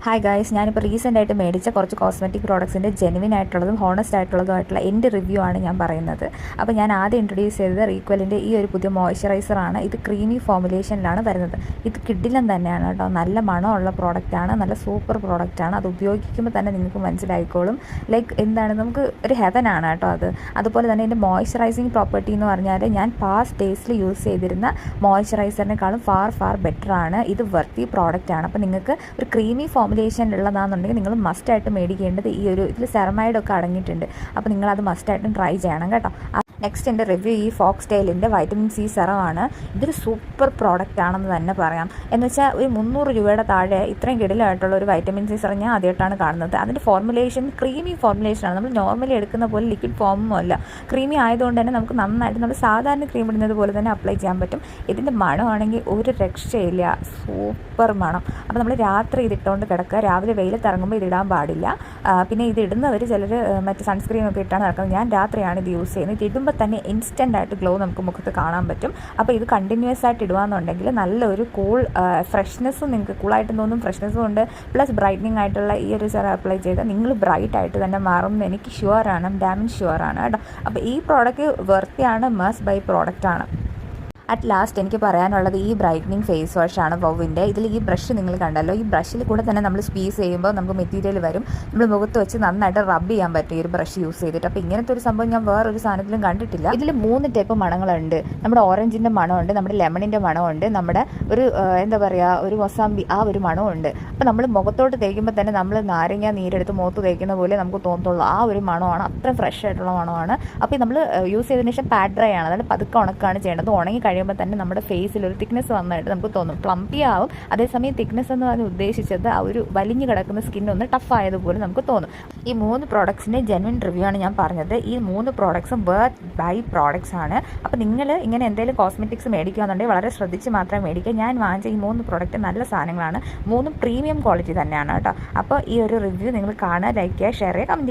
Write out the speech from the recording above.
Hi guys, ഞാനിപ്പോൾ റീസെൻ്റായിട്ട് മേടിച്ച കുറച്ച് കോസ്മെറ്റിക് പ്രോഡക്ട്സിൻ്റെ ജെനുവിൻ ആയിട്ടുള്ളതും ഹോണസ്റ്റ് ആയിട്ടുള്ളതുമായിട്ടുള്ള എൻ്റെ റിവ്യൂ ആണ് ഞാൻ പറയുന്നത്. അപ്പോൾ ഞാൻ ആദ്യം ഇൻട്രൊഡ്യൂസ് ചെയ്തത് റീക്വലിൻ്റെ ഈ ഒരു പുതിയ മോയ്സ്ചറൈസറാണ്. ഇത് ക്രീമി ഫോമുലേഷനിലാണ് വരുന്നത്. ഇത് കിഡിലം തന്നെയാണ് കേട്ടോ. നല്ല മണമുള്ള പ്രോഡക്റ്റാണ്, നല്ല സൂപ്പർ പ്രോഡക്റ്റാണ്. അത് ഉപയോഗിക്കുമ്പോൾ തന്നെ നിങ്ങൾക്ക് മനസ്സിലായിക്കോളും. ലൈക്ക് എന്താണ്, നമുക്ക് ഒരു ഹെവനാണ് കേട്ടോ അത്. അതുപോലെ തന്നെ എൻ്റെ മോയ്സ്ചറൈസിങ് പ്രോപ്പർട്ടി എന്ന് പറഞ്ഞാൽ ഞാൻ പാസ്റ്റ് ഡേയ്സിൽ യൂസ് ചെയ്തിരുന്ന മോയ്സ്ചറൈസറിനേക്കാളും ഫാർ ബെറ്ററാണ്. ഇത് വർത്തി പ്രോഡക്റ്റാണ്. അപ്പോൾ നിങ്ങൾക്ക് ഒരു ക്രീമി ഫോമുലേഷനിലുള്ളതാണെന്നുണ്ടെങ്കിൽ നിങ്ങൾ മസ്റ്റായിട്ട് മേടിക്കേണ്ടത് ഈ ഒരു ഇതിൽ സെറമൈഡൊക്കെ അടങ്ങിയിട്ടുണ്ട്. അപ്പോൾ നിങ്ങളത് മസ്റ്റായിട്ടും ട്രൈ ചെയ്യണം കേട്ടോ. നെക്സ്റ്റ് എൻ്റെ റിവ്യൂ ഈ ഫോക്സ് ടെയിലിൻ്റെ വൈറ്റമിൻ സി സെറമാണ്. ഇതൊരു സൂപ്പർ പ്രോഡക്റ്റ് ആണെന്ന് തന്നെ പറയാം. എന്ന് വെച്ചാൽ ഒരു 300 രൂപയുടെ താഴെ ഇത്രയും കിടിലായിട്ടുള്ള ഒരു വൈറ്റമിൻ സി സെറം ഞാൻ ആദ്യമായിട്ടാണ് കാണുന്നത്. അതിൻ്റെ ഫോർമുലേഷൻ ക്രീമി ഫോർമുലേഷനാണ്. നമ്മൾ നോർമലി എടുക്കുന്ന പോലെ ലിക്വിഡ് ഫോമും അല്ല, ക്രീമി ആയതുകൊണ്ട് തന്നെ നമുക്ക് നന്നായിട്ട് നമ്മൾ സാധാരണ ക്രീം ഇടുന്നത് പോലെ തന്നെ അപ്ലൈ ചെയ്യാൻ പറ്റും. ഇതിൻ്റെ മണമാണെങ്കിൽ ഒരു രക്ഷയില്ല, സൂപ്പർ മണം. അപ്പോൾ നമ്മൾ രാത്രി ഇതിട്ടുകൊണ്ട് കിടക്കുക, രാവിലെ വെയിലത്ത് ഇറങ്ങുമ്പോൾ ഇതിടാൻ പാടില്ല. പിന്നെ ഇത് ഇടുന്നവർ ചിലർ മറ്റ് സൺസ്ക്രീനൊക്കെ ഇട്ടാണ് നടക്കുന്നത്. ഞാൻ രാത്രിയാണ് ഇത് യൂസ് ചെയ്യുന്നത്. ഇത് ഇടുമ്പോൾ തന്നെ ഇൻസ്റ്റൻ്റ് ആയിട്ട് ഗ്ലോ നമുക്ക് മുഖത്ത് കാണാൻ പറ്റും. അപ്പോൾ ഇത് കണ്ടിന്യൂസ് ആയിട്ട് ഇടുകയെന്നുണ്ടെങ്കിൽ നല്ലൊരു കൂൾ ഫ്രഷ്നെസ്സും നിങ്ങൾക്ക് കൂളായിട്ട് തോന്നും, ഫ്രഷ്നെസ്സും ഉണ്ട്. പ്ലസ് ബ്രൈറ്റനിങ് ആയിട്ടുള്ള ഈ ഒരു സെറം അപ്ലൈ ചെയ്താൽ നിങ്ങൾ ബ്രൈറ്റ് ആയിട്ട് തന്നെ മാറും എന്ന് എനിക്ക് ഷുവറാണ്, ഡാമിൻ ഷുവറാണ് കേട്ടോ. അപ്പോൾ ഈ പ്രോഡക്റ്റ് വർത്തിയാണ്, മസ്റ്റ് ബൈ പ്രോഡക്റ്റാണ്. അറ്റ് ലാസ്റ്റ് എനിക്ക് പറയാനുള്ളത് ഈ ബ്രൈറ്റനിങ് ഫേസ് വാഷാണ് വൗവിൻ്റെ. ഇതിൽ ഈ ബ്രഷ് നിങ്ങൾ കണ്ടല്ലോ, ഈ ബ്രഷിൽ കൂടെ തന്നെ നമ്മൾ സ്പീസ് ചെയ്യുമ്പോൾ നമുക്ക് മെറ്റീരിയൽ വരും. നമ്മൾ മുഖത്ത് വെച്ച് നന്നായിട്ട് റബ്ബ് ചെയ്യാൻ പറ്റും ഈ ഒരു ബ്രഷ് യൂസ് ചെയ്തിട്ട്. അപ്പോൾ ഇങ്ങനത്തെ ഒരു സംഭവം ഞാൻ വേറൊരു സാധനത്തിലും കണ്ടിട്ടില്ല. ഇതിൽ 3 ടൈപ്പ് മണങ്ങളുണ്ട്. നമ്മുടെ ഓറഞ്ചിൻ്റെ മണമുണ്ട്, നമ്മുടെ ലെമണിൻ്റെ മണമുണ്ട്, നമ്മുടെ ഒരു എന്താ പറയുക, ഒരു മൊസാമ്പി ആ ഒരു മണമുണ്ട്. അപ്പോൾ നമ്മൾ മുഖത്തോട്ട് തേക്കുമ്പോൾ തന്നെ നമ്മൾ നാരങ്ങ നീരെടുത്ത് മുഖത്ത് തേക്കുന്ന പോലെ നമുക്ക് തോന്നത്തുള്ളൂ. ആ ഒരു മണമാണ്, അത്ര ഫ്രഷ് ആയിട്ടുള്ള മണമാണ്. അപ്പോൾ നമ്മൾ യൂസ് ചെയ്തതിന് ശേഷം പാഡ് ഡ്രൈ ആണ്, അതായത് പതുക്കെ ഉണക്കാണ് ചെയ്യേണ്ടത്. ഉണങ്ങി കഴിയുമ്പോൾ തന്നെ നമ്മുടെ ഫേസിൽ ഒരു തിക്നെസ് വന്നായിട്ട് നമുക്ക് തോന്നും, പ്ലംപി ആവും. അതേസമയം തിക്നെസ് എന്ന് പറഞ്ഞ് ഉദ്ദേശിച്ചത് ആ ഒരു വലിഞ്ഞു കിടക്കുന്ന സ്കിന്നൊന്ന് ടഫ് ആയതുപോലെ നമുക്ക് തോന്നും. ഈ 3 പ്രോഡക്ട്സിൻ്റെ ജെനുവിൻ റിവ്യൂ ആണ് ഞാൻ പറഞ്ഞത്. ഈ 3 പ്രോഡക്ട്സും വർത്ത് ബൈ പ്രോഡക്ട്സ് ആണ്. അപ്പോൾ നിങ്ങൾ ഇങ്ങനെ എന്തെങ്കിലും കോസ്മെറ്റിക്സ് മേടിക്കുകയാണെന്നുണ്ടെങ്കിൽ വളരെ ശ്രദ്ധിച്ച് മാത്രമേ മേടിക്കുക. ഞാൻ വാങ്ങിച്ച ഈ 3 പ്രോഡക്റ്റ് നല്ല സാധനങ്ങളാണ്, 3 പ്രീമിയം ക്വാളിറ്റി തന്നെയാണ് കേട്ടോ. അപ്പോൾ ഈ ഒരു റിവ്യൂ നിങ്ങൾ കാണുക, ലൈക്ക് ചെയ്യുക, ഷെയർ ചെയ്യുക, കമൻറ്റ് ചെയ്യുക.